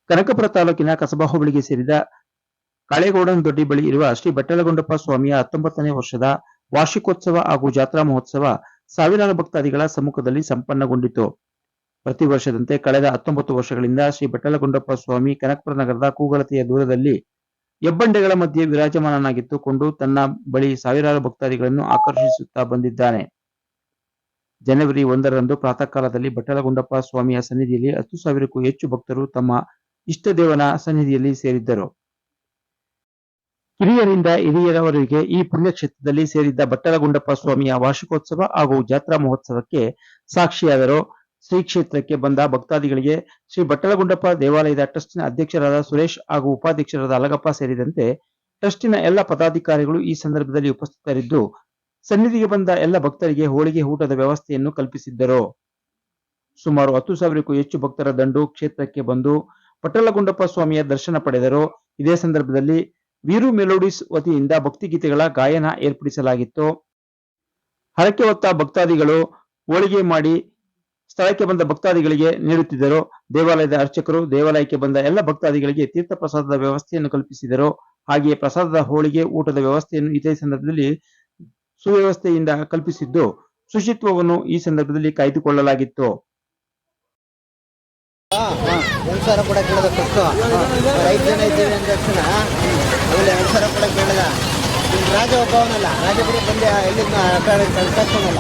ಕನಕಪುರ ತಾಲೂಕಿನ ಕಸಬಾ ಹೋಬಳಿಗೆ ಸೇರಿದ ಕಾಳೇಗೌಡನದೊಡ್ಡಿ ಬಳಿ ಇರುವ ಶ್ರೀ ಬೆಟ್ಟಲಗುಂಡಪ್ಪ ಸ್ವಾಮಿಯ 19ನೇ ವರ್ಷದ ವಾರ್ಷಿಕೋತ್ಸವ ಹಾಗೂ ಜಾತ್ರಾ ಮಹೋತ್ಸವ ಸಾವಿರಾರು ಭಕ್ತಾದಿಗಳ ಸಮ್ಮುಖದಲ್ಲಿ ಸಂಪನ್ನಗೊಂಡಿತು. ಪ್ರತಿ ವರ್ಷದಂತೆ ಕಳೆದ 19 ವರ್ಷಗಳಿಂದ ಶ್ರೀ ಬೆಟ್ಟಲಗುಂಡಪ್ಪ ಸ್ವಾಮಿ ಕನಕಪುರ ನಗರದ ಕೂಗಳತೆಯ ದೂರದಲ್ಲಿ ಹೆಬ್ಬಂಡೆಗಳ ಮಧ್ಯೆ ವಿರಾಜಮಾನನಾಗಿತ್ತುಕೊಂಡು ತನ್ನ ಬಳಿ ಸಾವಿರಾರು ಭಕ್ತಾದಿಗಳನ್ನು ಆಕರ್ಷಿಸುತ್ತಾ ಬಂದಿದ್ದಾನೆ. ಜನವರಿ 1ರಂದು ಪ್ರಾತಃ ಕಾಲದಲ್ಲಿ ಬೆಟ್ಟಲಗುಂಡಪ್ಪ ಸ್ವಾಮಿಯ ಸನ್ನಿಧಿಯಲ್ಲಿ 10,000ಕ್ಕೂ ಹೆಚ್ಚು ಭಕ್ತರು ತಮ್ಮ ಇಷ್ಟದೇವನ ಸನ್ನಿಧಿಯಲ್ಲಿ ಸೇರಿದ್ದರು. ಕಿರಿಯರಿಂದ ಹಿರಿಯರವರೆಗೆ ಈ ಪುಣ್ಯಕ್ಷೇತ್ರದಲ್ಲಿ ಸೇರಿದ್ದ ಬೆಟ್ಟಲಗುಂಡಪ್ಪ ಸ್ವಾಮಿಯ ವಾರ್ಷಿಕೋತ್ಸವ ಹಾಗೂ ಜಾತ್ರಾ ಮಹೋತ್ಸವಕ್ಕೆ ಸಾಕ್ಷಿಯಾದರು. ಶ್ರೀ ಕ್ಷೇತ್ರಕ್ಕೆ ಬಂದ ಭಕ್ತಾದಿಗಳಿಗೆ ಶ್ರೀ ಬೆಟ್ಟಲಗುಂಡಪ್ಪ ದೇವಾಲಯದ ಟ್ರಸ್ಟಿನ ಅಧ್ಯಕ್ಷರಾದ ಸುರೇಶ್ ಹಾಗೂ ಉಪಾಧ್ಯಕ್ಷರಾದ ಅಲಗಪ್ಪ ಸೇರಿದಂತೆ ಟ್ರಸ್ಟಿನ ಎಲ್ಲ ಪದಾಧಿಕಾರಿಗಳು ಈ ಸಂದರ್ಭದಲ್ಲಿ ಉಪಸ್ಥಿತರಿದ್ದು ಸನ್ನಿಧಿಗೆ ಬಂದ ಎಲ್ಲ ಭಕ್ತರಿಗೆ ಹೋಳಿಗೆ ಊಟದ ವ್ಯವಸ್ಥೆಯನ್ನು ಕಲ್ಪಿಸಿದ್ದರು. ಸುಮಾರು 10,000ಕ್ಕೂ ಹೆಚ್ಚು ಭಕ್ತರ ದಂಡು ಕ್ಷೇತ್ರಕ್ಕೆ ಬಂದು ಬೆಟ್ಟಲಗುಂಡಪ್ಪ ಸ್ವಾಮಿಯ ದರ್ಶನ ಪಡೆದರು. ಇದೇ ಸಂದರ್ಭದಲ್ಲಿ ವೀರು ಮೆಲೋಡಿಸ್ ವತಿಯಿಂದ ಭಕ್ತಿಗೀತೆಗಳ ಗಾಯನ ಏರ್ಪಡಿಸಲಾಗಿತ್ತು. ಹರಕೆ ಹೊತ್ತ ಭಕ್ತಾದಿಗಳು ಹೋಳಿಗೆ ಮಾಡಿ ಸ್ಥಳಕ್ಕೆ ಬಂದ ಭಕ್ತಾದಿಗಳಿಗೆ ನೀಡುತ್ತಿದ್ದರು. ದೇವಾಲಯದ ಅರ್ಚಕರು ದೇವಾಲಯಕ್ಕೆ ಬಂದ ಎಲ್ಲ ಭಕ್ತಾದಿಗಳಿಗೆ ತೀರ್ಥ ಪ್ರಸಾದದ ವ್ಯವಸ್ಥೆಯನ್ನು ಕಲ್ಪಿಸಿದರು. ಹಾಗೆಯೇ ಪ್ರಸಾದದ ಹೋಳಿಗೆ ಊಟದ ವ್ಯವಸ್ಥೆಯನ್ನು ಇದೇ ಸಂದರ್ಭದಲ್ಲಿ ಸುವ್ಯವಸ್ಥೆಯಿಂದ ಕಲ್ಪಿಸಿದ್ದು ಶುಚಿತ್ವವನ್ನು ಈ ಸಂದರ್ಭದಲ್ಲಿ ಕಾಯ್ದುಕೊಳ್ಳಲಾಗಿತ್ತು. ಸಾವಿರ ಕೂಡ ಕೇಳಿದ ಫಸ್ಟು 5 ಜನ ಇದ್ದೀವಿ ಅಂದ ತಕ್ಷಣ ಆಮೇಲೆ 2,000 ಕೂಡ ಕೇಳಿದ. ರಾಜ ಒಬ್ಬವನಲ್ಲ, ರಾಜ ಕೂಡ ಬಂದು ಎಲ್ಲಿಂದ ಕಳ್ಕೊಂಡಲ್ಲ.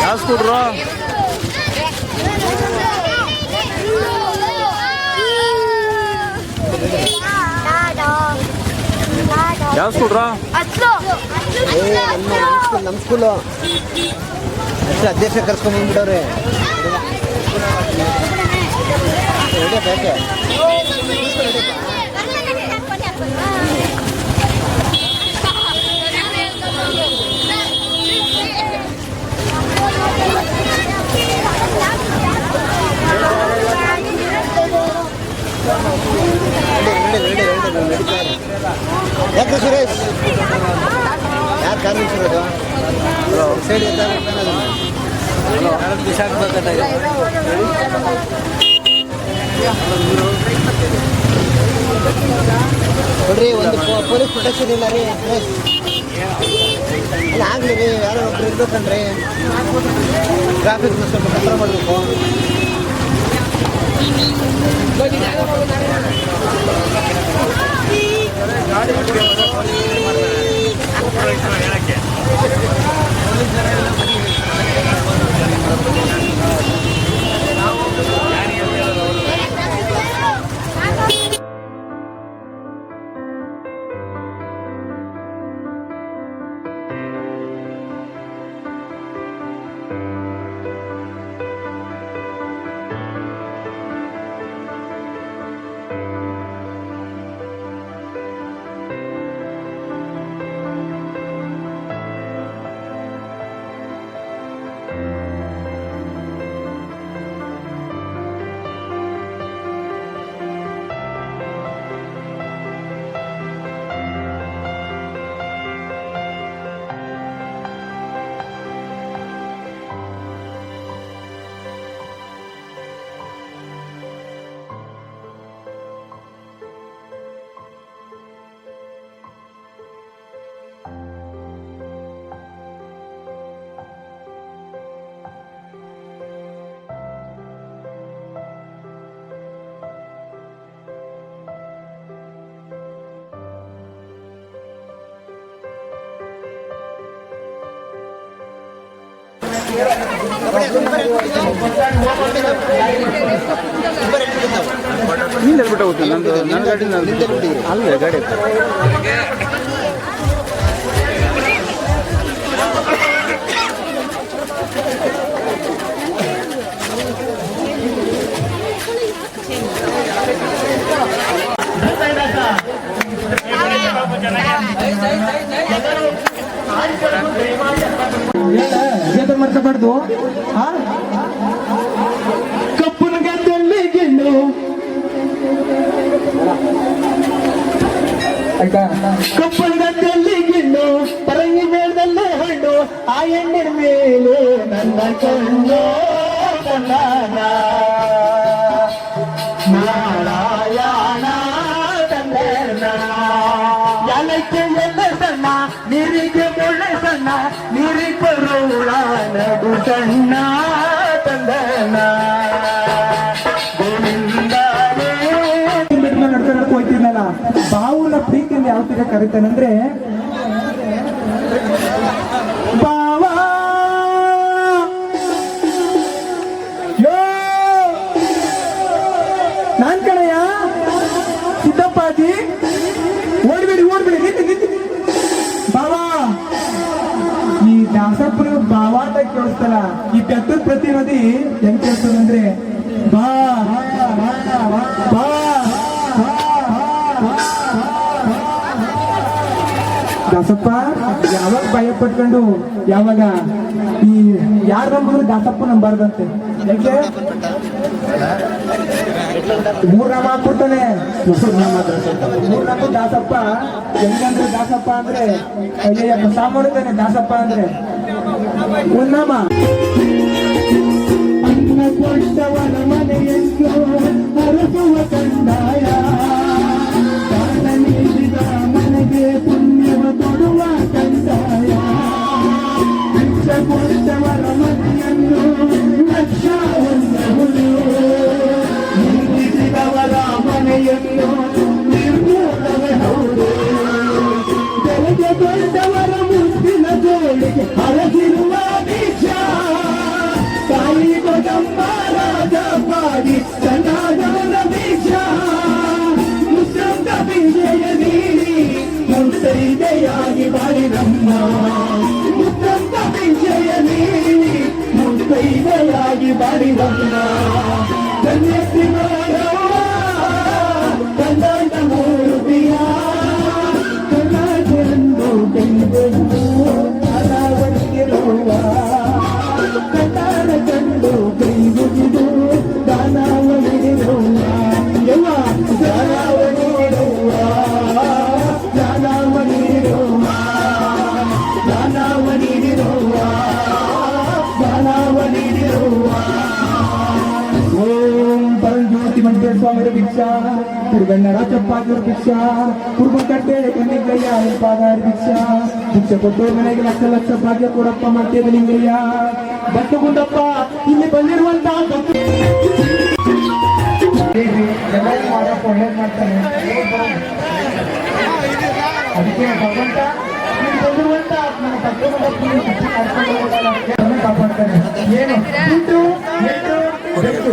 ಯಾಸ್ಕೊಡ್ರ ನಮ್ಮ ಸ್ಕೂಲು ಅಷ್ಟು ಅಧ್ಯಕ್ಷ ಕರ್ಸ್ಕೊಂಡು ಬಂದ್ಬಿಟ್ಟವ್ರೆ. ಬೇಕೆ ಯಾಕೆ ಸುರೇಶ್ ಯಾರು ಕಾರ್ಮಿಕರು ಸೈಡ್ ನೋಡ್ರಿ, ಒಂದು ಪೊಲೀಸ್ ಪ್ರೊಟೆಕ್ಷನ್ ಇಲ್ಲ ರೀ. ಇಲ್ಲ ಆಗಲಿ ರೀ, ಯಾರೋ ಒಬ್ರು ಇರ್ಬೇಕನ್ರಿ. ಟ್ರಾಫಿಕ್ ಸ್ವಲ್ಪ ಕಂಟ್ರೋಲ್ ಮಾಡಬೇಕು. ನಿಂದ ಬಿಟ್ಟು ಹೋಗ್ತೀನಿ. ನನ್ನ ಗಾಡಿ ಅಲ್ಲೇ ಗಾಡಿ ಮರ್ಸಬಾರ್ದು. ಕಪ್ಪನ ಗದ್ದೆಯಲ್ಲಿ ಗಿಣ್ಣು ಆಯ್ತಾ, ಕಪ್ಪನ ಗದ್ದೆಯಲ್ಲಿ ಗಿಣ್ಣು ಪರಂಗಿ ಮೇಳದಲ್ಲೇ ಹಣ್ಣು, ಆ ಎಣ್ಣಿನ ಮೇಲೆ ನನ್ನ ಕಣ್ಣು ನಾರಾಯಣ ತಂದನ ಯಾಲಕ್ಕೆ ಎಲ್ಲ ಸಣ್ಣ ನೀರಿಗೆ ಮುಳ್ಳೆ ಸಣ್ಣ ನೀರಿಗೆ ಬರೋಳ ನಡು ಸಣ್ಣ ತಂದನ ನಡ್ಕೊಂಡು ಹೋಗ್ತಿದ್ನಲ್ಲ, ಬಾವುನ ಪ್ರೀತಿಯಿಂದ ಯಾವ ತರ ಕರೀತಾನಂದ್ರೆ ಬಾವ ಯೋ ನಾನ್ ಕಣಯ್ಯ ಸಿದ್ದಪ್ಪಾಜಿ, ಓಡ್ಬೇಡಿ ನಿಂತು ಬಾವಾ. ಈ ದಾಸಪ್ಪನ ಬಾವ ಅಂತ ಕೇಳಿಸ್ತಲ್ಲ, ಈ ಬೆತ್ತದ ಪ್ರತಿನಿಧಿ ಹೆಂಗ್ ಕೇಳ್ತಾನಂದ್ರೆ ಬಾ ಬಾ. ದಾಸಪ್ಪ ಯಾವಾಗ ಭಯ ಪಟ್ಕೊಂಡು ಯಾವಾಗ ಈ ಯಾರು ನಂಬಿದ್ರು ದಾಸಪ್ಪ ನಂಬಾರ್ದಂತೆ. ಯಾಕೆ? ಮೂರ್ನಾಮ ಹಾಕ್ಬಿಡ್ತಾನೆ. ಮೂರ್ನಾಮ ದಾಸಪ್ಪ ಹೆಂಗಂದ್ರೆ ದಾಸಪ್ಪ ಅಂದ್ರೆ ಅಯ್ಯಪ್ಪ ಸಾಮಾನ್ಯತಾನೆ ದಾಸಪ್ಪ ಅಂದ್ರೆ ಉನ್ನಾಮ. ಅನ್ನ ಕೊಟ್ಟವನ ಮನೆಯನ್ನು ಅರಸುವ ಕಂದಾಯ, ದಾನ ನೀಡಿದ ಮನೆಗೆ ಪುಣ್ಯವ ಕೊಡುವ ಕಂದಾಯ, ಭಿಕ್ಷ ಕೊಟ್ಟವರ ಮನೆಯನ್ನು ಲಕ್ಷ ಹೊಂದಬಹುದು, ನೀಡಿದವರ ಮನೆಯನ್ನು ನಿರ್ಮೂಲವೇ ಹೌದು, ಬೆಳಗ್ಗೆ ದೊಡ್ಡವರ ಮುತ್ತಿನ ಜೋಳಿಗೆ ಅಳಗಿರುವ ಬೀಜ, ತಾಯಿ ಕೊಡಮ್ಮ ರಾಜ ಪಾಡಿ ಸನಾಗವನ ಬೀಜ, ಮುತ್ತಂತ ಬೀಜೆಯ ನೀಡಿ ಮುತ್ತೈದೆಯಾಗಿ ಬಾಳಿರಮ್ಮ, ಮುತ್ತಂತ ಬೀಜೆಯ ನೀಡಿ ಮುತ್ತೈದೆಯಾಗಿ ಬಾಳಿರಮ್ಮ, ಕನ್ಯಸಿ ಮಾಡವ್ವ ಕಂದಾಟ ಮೂರ್ತಿಯ, ಕನ್ನಡಂದು ಬೆಂದು ಅನಾವಣಿಗಿರುವ ಕನ್ನಡ ಕಂಡು ಕೈ ಮುಗಿದು ದಾನವನಿರುವ ಯವ್ವ, ದಾನವನಿರುವ ದಾನವನಿರುವ ದಾನವನಿರುವ ದಾನವನಿರುವ. ಓಂ ಪರಂಜ್ಯೋತಿ ಮಂಟೇಶ್ವರ ಸ್ವಾಮಿಯ ಭಿಕ್ಷಾ, ಕುರುಗಣ್ಣ ರಾಜಪ್ಪಾಜಿಯವರ ಭಿಕ್ಷಾ, ಕುರುಬಕಟ್ಟೆ ಕಣ್ಣಿಗಯ್ಯ ಪಾದಾರ ಭಿಕ್ಷಾ, ಭಿಕ್ಷೆ ಕೊಟ್ಟು ಮನೆಗೆ ಲಕ್ಷ ಲಕ್ಷ ಭಾಗ್ಯ ಕೊಡಪ್ಪ ಮಾಡ್ತೇವೆ ಲಿಂಗಯ್ಯ. ಬಟ್ಟಗುಂಡಪ್ಪ ಇಲ್ಲಿ ಬಂದಿರುವಂತ ಮಾಡಪ್ಪ ಒಳ್ಳೇದು ಮಾಡ್ತಾನೆ. ಅದಕ್ಕೆ ಭಗವಂತ ಇಲ್ಲಿ ಬಂದಿರುವಂತ ನಮ್ಮ ಬಟ್ಟಗುಂಡಪ್ಪ ಕಾಪಾಡ್ತಾನೆ. ಏನು ದುಡ್ಡು ಎಟ್ಟು ಬೆಟ್ಟು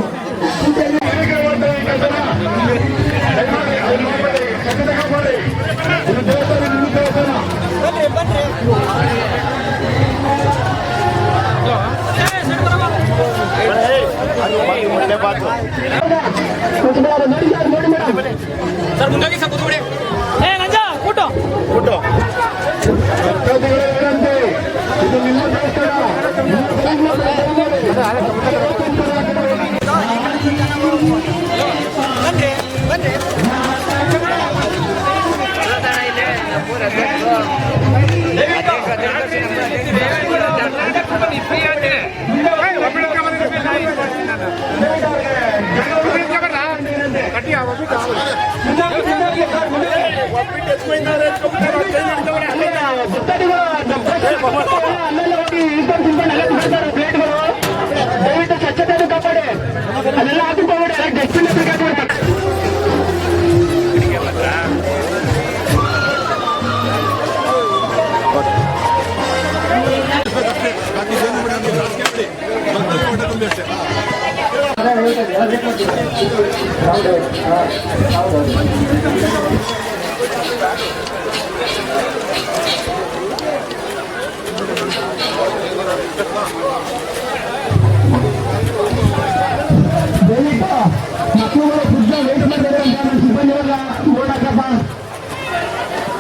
ಸರ್ ಮುಂದಾಗಿ ಸರ್ ಕೂತ್ಬಿಡಿ. ಏ ನಂಜ ಊಟ ಇದು ನಿಮ್ಮ ದಯವಿಟ್ಟು ಸ್ವಚ್ಛತೆ ಕಾಪಾಡಿ, ಅದೆಲ್ಲ ಹಾಕಿಕೊಳ್ಳಿ, ಡಸ್ಟ್ಬಿನ್ ಮಕ್ಕಳು ವೇಟ್ ಮಾಡಿದ್ದಾರೆ ಅಂತ ಸಿಬ್ಬಂದಿ ಓಡಾಕಪ್ಪ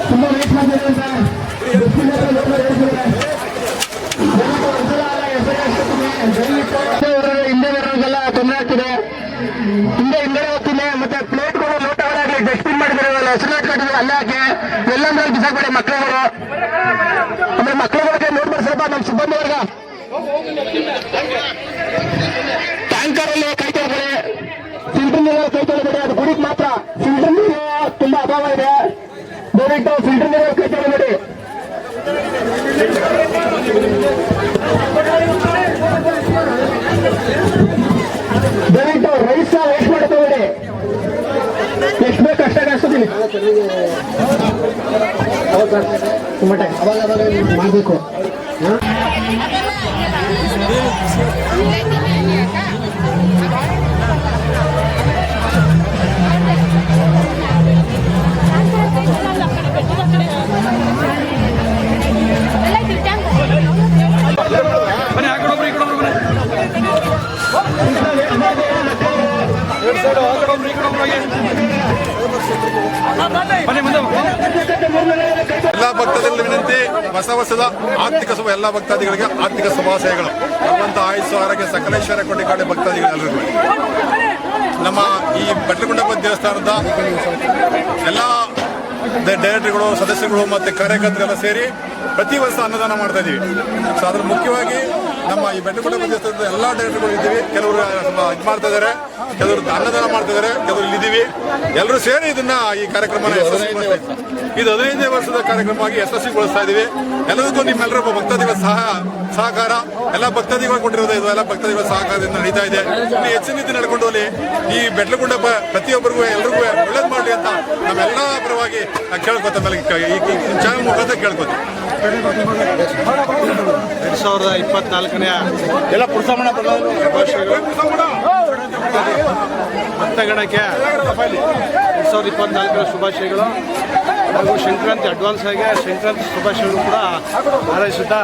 ತುಂಬಾ ವೇಟ್ ಮಾಡ್ತಿದ್ದಾರೆ ಸರ್. ಹಿಂದೆ ಬರೋರಿಗೆಲ್ಲ ತೊಂದರೆ ಆಗ್ತಿದೆ. ಹಿಂದೆ ಹೋಗ್ತಿದೆ. ಮತ್ತೆ ಪ್ಲೇಟ್ಗಳು ಲೋಟಗಳಾಗಲಿ ಡಸ್ಟ್ಬಿನ್ ಮಾಡಿದ್ರೆ ಹೆಸರು ಕಟ್ಟಿದ್ರೆ ಅಲ್ಲೇ ಹಾಕಿ ಎಲ್ಲಂದ್ರೆ ಬಿಸಾಕ್ಬೇಡಿ ಮಕ್ಕಳುಗಳು. ಆಮೇಲೆ ಮಕ್ಕಳುಗಳಿಗೆ ನೋಡ್ಬಿಡಿ ಸ್ವಲ್ಪ ನಮ್ಮ ಸಿಬ್ಬಂದಿ ವರ್ಗ ಟ್ಯಾಂಕರ್ ಅಲ್ಲಿ ಕೈ ತೊಳ್ಬೇಡಿ, ಫಿಲ್ಟರ್ ನೀರು ಕೈ ತೊಳ್ಬೇಡಿ. ಅದು ಗುಡಿಗೆ ಮಾತ್ರ. ಫಿಲ್ಟರ್ ನೀರು ತುಂಬಾ ಅಭಾವ ಇದೆ. ದಯವಿಟ್ಟು ಫಿಲ್ಟರ್ ನೀರು ಕೈ ತೊಳ್ಬೇಡಿ. ದಯವಿಟ್ಟು ರೈಸ್ ವೇಸ್ಟ್ ಮಾಡಿ ತಗೊಳ್ಳಿ. ಎಷ್ಟು ಬೇಕು ಅಷ್ಟಾಗಿ ಹಾಕ್ತೀನಿ. ಅವಾಗ ಮಾಡಬೇಕು. ಬನ್ನಿ ಆ ಕಡೆ ಒಬ್ರು ಈ ಕಡೆ ಒಬ್ರು ಬನ್ನಿ ಬನ್ನಿ ಮುಂದೆ ಎಲ್ಲ ಭಕ್ತಾದಿಗಳ ವಿನಂತಿ, ಹೊಸ ವರ್ಷದ ಆರ್ಥಿಕ ಶುಭ ಎಲ್ಲ ಭಕ್ತಾದಿಗಳಿಗೆ ಆರ್ಥಿಕ ಶುಭಾಶಯಗಳು. ಭಗವಂತ ಆಯುಸ್ಸು ಆರೋಗ್ಯ ಸಕಲೇಶ್ವರ ಕೊಟ್ಟಿಕಾಡಿ ಭಕ್ತಾದಿಗಳೆಲ್ಲರಿಗೂ. ನಮ್ಮ ಈ ಬೆಟ್ಟಗುಂಡಪ್ಪ ದೇವಸ್ಥಾನದ ಎಲ್ಲ ಡೈರೆಕ್ಟರ್ಗಳು, ಸದಸ್ಯರುಗಳು ಮತ್ತು ಕಾರ್ಯಕರ್ತರೆಲ್ಲ ಸೇರಿ ಪ್ರತಿ ವರ್ಷ ಅನ್ನದಾನ ಮಾಡ್ತಾ ಇದ್ದೀವಿ. ಸೊ ಅದ್ರ ಮುಖ್ಯವಾಗಿ ನಮ್ಮ ಈ ಬೆಟ್ಟಗುಂಡಪ್ಪ ದೇವಸ್ಥಾನದ ಎಲ್ಲ ಡೈರೆಕ್ಟರ್ಗಳು ಇದ್ದೀವಿ. ಕೆಲವರು ಇದು ಮಾಡ್ತಾ ಇದ್ದಾರೆ, ಕೆಲವರು ಅನ್ನದಾನ ಮಾಡ್ತಾ ಇದ್ದಾರೆ, ಕೆಲವರು ಇಲ್ಲಿದ್ದೀವಿ. ಎಲ್ಲರೂ ಸೇರಿ ಇದನ್ನ ಈ ಕಾರ್ಯಕ್ರಮನ ಇದು 15ನೇ ವರ್ಷದ ಕಾರ್ಯಕ್ರಮವಾಗಿ ಯಶಸ್ವಿಗೊಳಿಸ್ತಾ ಇದ್ದೀವಿ. ಎಲ್ಲದಕ್ಕೂ ನಿಮ್ಮೆಲ್ಲರ ಭಕ್ತಾದಿಗಳ ಸಹಕಾರ ಎಲ್ಲ ಭಕ್ತಾದಿಗಳು ಕೊಟ್ಟಿರೋದು. ಇದು ಎಲ್ಲ ಭಕ್ತಾದಿಗಳ ಸಹಕಾರದಿಂದ ನಡೀತಾ ಇದೆ. ಇನ್ನು ಹೆಚ್ಚಿನ ರೀತಿ ನಡ್ಕೊಂಡು ಹೋಗಿ ಈ ಬೆಟ್ಟಗುಂಡಪ್ಪ ಪ್ರತಿಯೊಬ್ಬರಿಗೂ ಎಲ್ರಿಗೂ ಒಳ್ಳೇದು ಮಾಡಲಿ ಅಂತ ನಮ್ಮೆಲ್ಲ ಪರವಾಗಿ ಕೇಳ್ಕೊತ ಮೇಲೆ ಈ ಚಾನಲ್ ಮುಖಾಂತರ ಕೇಳ್ಕೊತೀವಿ. 2024ನೇ ಎಲ್ಲ ಭಕ್ತಗಣಕ್ಕೆ 2024ರ ಶುಭಾಶಯಗಳು ಹಾಗೂ ಸಂಕ್ರಾಂತಿ ಅಡ್ವಾನ್ಸ್ ಆಗಿ ಸಂಕ್ರಾಂತಿ ಶುಭಾಶಯಗಳು ಕೂಡ ಹಾರೈಸುತ್ತಾ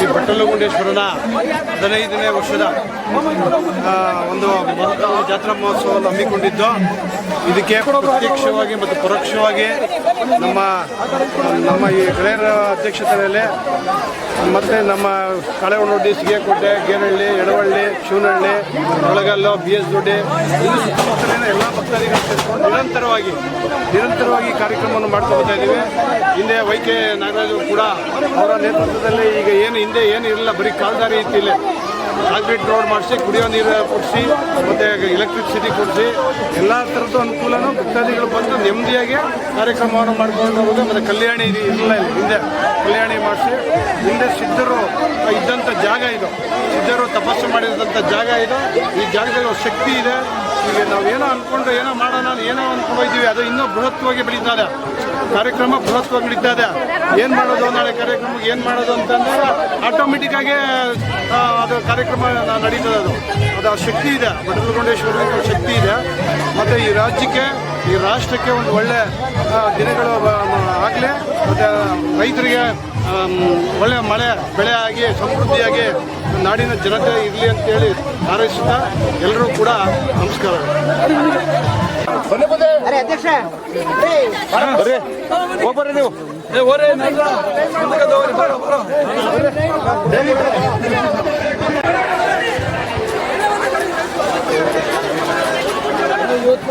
ಈ ಬೆಟ್ಟಲಗುಂಡೇಶ್ವರನ 15ನೇ ವರ್ಷದ ಒಂದು ಜಾತ್ರಾ ಮಹೋತ್ಸವವನ್ನು ಹಮ್ಮಿಕೊಂಡಿದ್ದು, ಇದಕ್ಕೆ ಪ್ರತ್ಯಕ್ಷವಾಗಿ ಮತ್ತು ಪರೋಕ್ಷವಾಗಿ ನಮ್ಮ ಈ ಗೆಳೆಯರ ಅಧ್ಯಕ್ಷತೆಯಲ್ಲಿ ಮತ್ತು ನಮ್ಮ ಕಳೆಹೊನ್ನೂರು ಸಿಗೇಕೋಟೆ, ಗೇನಹಳ್ಳಿ, ಎಡವಳ್ಳಿ, ಶಿವನಹಳ್ಳಿ, ಒಳಗಲ್ಲು, BS ದೊಡ್ಡಿ ಇನ್ನು ಸುತ್ತಮುತ್ತಲಿನ ಎಲ್ಲ ಭಕ್ತಾದಿಗಳು ಸೇರಿಕೊಂಡು ನಿರಂತರವಾಗಿ ಕಾರ್ಯಕ್ರಮವನ್ನು ಮಾಡ್ತಾ ಹೋಗ್ತಾ ಇದ್ದೀವಿ. ಹಿಂದೆ YK ನಾಗರಾಜು ಕೂಡ ಅವರ ನೇತೃತ್ವದಲ್ಲಿ ಈಗ ಹಿಂದೆ ಏನು ಇರಲಿಲ್ಲ, ಬರೀ ಕಾಲ್ದಾರಿ ಇತ್ತು. ಇಲ್ಲಿ ಕಾಂಕ್ರೀಟ್ ರೋಡ್ ಮಾಡಿಸಿ, ಕುಡಿಯೋ ನೀರು ಕೊಡಿಸಿ, ಮತ್ತು ಎಲೆಕ್ಟ್ರಿಸಿಟಿ ಕೊಡಿಸಿ ಎಲ್ಲ ಥರದ್ದು ಅನುಕೂಲನೂ ಭಕ್ತಾದಿಗಳು ಬಂದು ನೆಮ್ಮದಿಯಾಗಿ ಕಾರ್ಯಕ್ರಮವನ್ನು ಮಾಡ್ಕೊಂಡು ಹೋಗೋದು. ಮತ್ತು ಕಲ್ಯಾಣಿ ಇರಲಿಲ್ಲ, ಹಿಂದೆ ಕಲ್ಯಾಣಿ ಮಾಡಿಸಿ, ಹಿಂದೆ ಸಿದ್ಧರು ಇದ್ದಂಥ ಜಾಗ ಇದು, ಸಿದ್ಧರು ತಪಸ್ಸು ಮಾಡಿದಂಥ ಜಾಗ ಇದು. ಈ ಜಾಗದಲ್ಲಿ ಒಂದು ಶಕ್ತಿ ಇದೆ. ಈಗ ನಾವೇನೋ ಅಂದ್ಕೊಂಡು ಏನೋ ಮಾಡೋಣ ಏನೋ ಅಂದ್ಕೊಂಡು ಹೋಗ್ತೀವಿ, ಅದು ಇನ್ನೂ ಬೃಹತ್ವಾಗಿ ಬೆಳೀತಾ ಇದೆ. ಕಾರ್ಯಕ್ರಮ ಬೃಹತ್ವಾಗಿ ನಡೀತಾ ಇದೆ. ಏನು ಮಾಡೋದು ನಾಳೆ ಕಾರ್ಯಕ್ರಮಕ್ಕೆ ಏನು ಮಾಡೋದು ಅಂತಂದ್ರೆ ಆಟೋಮೆಟಿಕ್ಕಾಗಿ ಅದು ಕಾರ್ಯಕ್ರಮ ನಡೀತದೆ. ಅದು ಶಕ್ತಿ ಇದೆ, ಬೆಟ್ಟಲಗುಂಡೇಶ್ವರ ಶಕ್ತಿ ಇದೆ. ಮತ್ತು ಈ ರಾಜ್ಯಕ್ಕೆ, ಈ ರಾಷ್ಟ್ರಕ್ಕೆ ಒಂದು ಒಳ್ಳೆ ದಿನಗಳು ಆಗಲಿ, ಮತ್ತು ರೈತರಿಗೆ ಒಳ್ಳೆಯ ಮಳೆ ಬೆಳೆ ಆಗಿ ಸಮೃದ್ಧಿಯಾಗಿ ನಾಡಿನ ಜನತೆ ಇರಲಿ ಅಂತೇಳಿ ಹಾರೈಸುತ್ತಾ ಎಲ್ಲರೂ ಕೂಡ ನಮಸ್ಕಾರಗಳು. ಅರೆ ಅಧ್ಯಕ್ಷ ಹೋಗ್ಬರ್ರಿ ನೀವು. ಇವತ್ತು